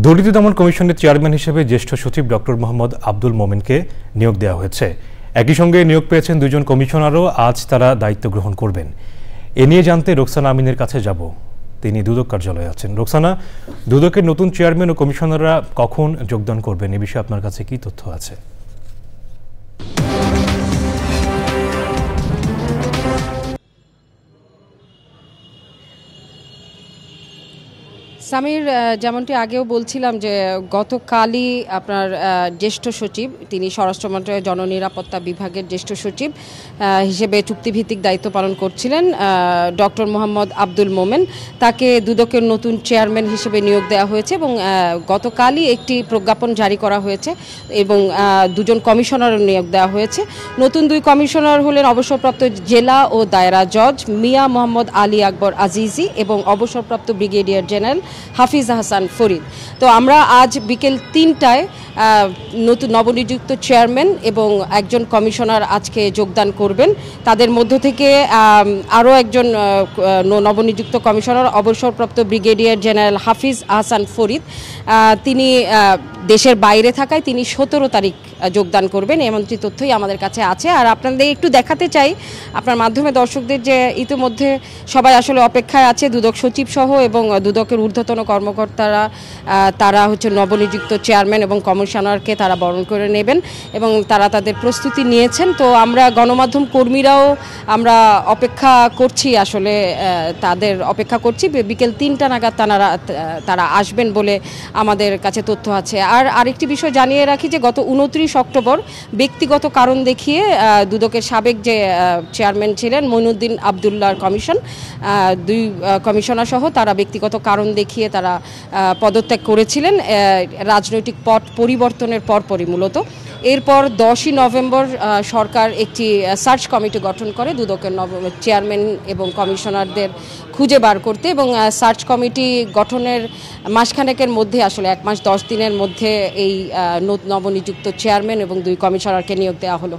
দুর্নীতি দমন কমিশনের চেয়ারম্যান হিসেবে জ্যেষ্ঠ সচিব ডক্টর মোহাম্মদ আব্দুল মোমেনকে নিয়োগ দেওয়া হয়েছে। একই সঙ্গে নিয়োগ পেয়েছেন দুজন কমিশনারও। আজ তারা দায়িত্ব গ্রহণ করবেন। এ নিয়ে জানতে রোকসানা আমিনের কাছে যাব। তিনি দুদক কার্যালয়ে আছেন। রোকসানা, দুদকের নতুন চেয়ারম্যান ও কমিশনাররা কখন যোগদান করবেন, এ বিষয়ে আপনার কাছে কি তথ্য আছে? সামির, যেমনটি আগেও বলছিলাম যে গতকালই আপনার জ্যেষ্ঠ সচিব, তিনি স্বরাষ্ট্র মন্ত্রণালয়ের জননিরাপত্তা বিভাগের জ্যেষ্ঠ সচিব হিসেবে চুক্তিভিত্তিক দায়িত্ব পালন করছিলেন ডক্টর মোহাম্মদ আব্দুল মোমেন। তাকে দুদকের নতুন চেয়ারম্যান হিসেবে নিয়োগ দেওয়া হয়েছে এবং গতকালই একটি প্রজ্ঞাপন জারি করা হয়েছে এবং দুজন কমিশনারও নিয়োগ দেওয়া হয়েছে। নতুন দুই কমিশনার হলেন অবসরপ্রাপ্ত জেলা ও দায়রা জজ মিয়া মোহাম্মদ আলী আকবর আজিজি এবং অবসরপ্রাপ্ত ব্রিগেডিয়ার জেনারেল হাফিজ হাসান ফরিদ। তো আমরা আজ বিকেল ৩টায় নতুন নবনিযুক্ত চেয়ারম্যান এবং একজন কমিশনার আজকে যোগদান করবেন। তাদের মধ্য থেকে আরও একজন নবনিযুক্ত কমিশনার অবসরপ্রাপ্ত ব্রিগেডিয়ার জেনারেল হাফিজ হাসান ফরিদ, তিনি দেশের বাইরে থাকায় তিনি ১৭ তারিখ যোগদান করবেন, এমনটি তথ্যই আমাদের কাছে আছে। আর আপনাদের একটু দেখাতে চাই আপনার মাধ্যমে দর্শকদের যে ইতিমধ্যে সবাই আসলে অপেক্ষায় আছে, দুদক সচিব সহ এবং দুদকের ঊর্ধ্বতন কর্মকর্তারা, তারা হচ্ছে নবনিযুক্ত চেয়ারম্যান এবং কমিশনারকে তারা বরণ করে নেবেন এবং তারা তাদের প্রস্তুতি নিয়েছেন। তো আমরা গণমাধ্যম কর্মীরাও আমরা অপেক্ষা করছি, আসলে তাদের অপেক্ষা করছি। বিকেল ৩টা নাগাদ তারা আসবেন বলে আমাদের কাছে তথ্য আছে। আর আরেকটি বিষয় জানিয়ে রাখি যে গত ২৯ অক্টোবর ব্যক্তিগত কারণ দেখিয়ে দুদকের সাবেক যে চেয়ারম্যান ছিলেন মইনুদ্দিন আবদুল্লাহর কমিশন, দুই কমিশনার সহ তারা ব্যক্তিগত কারণ দেখিয়ে তারা পদত্যাগ করেছিলেন রাজনৈতিক পট পরিবর্তনের পরপরই মূলত। এরপর 10ই নভেম্বর সরকার একটি সার্চ কমিটি গঠন করে দুদকের চেয়ারম্যান এবং কমিশনারদের খুঁজে বার করতে, এবং সার্চ কমিটি গঠনের মাসখানেকের মধ্যে, আসলে 1 মাস 10 দিনের মধ্যে এই নবনিযুক্ত চেয়ারম্যান এবং দুই কমিশনারকে নিয়োগ দেওয়া হলো।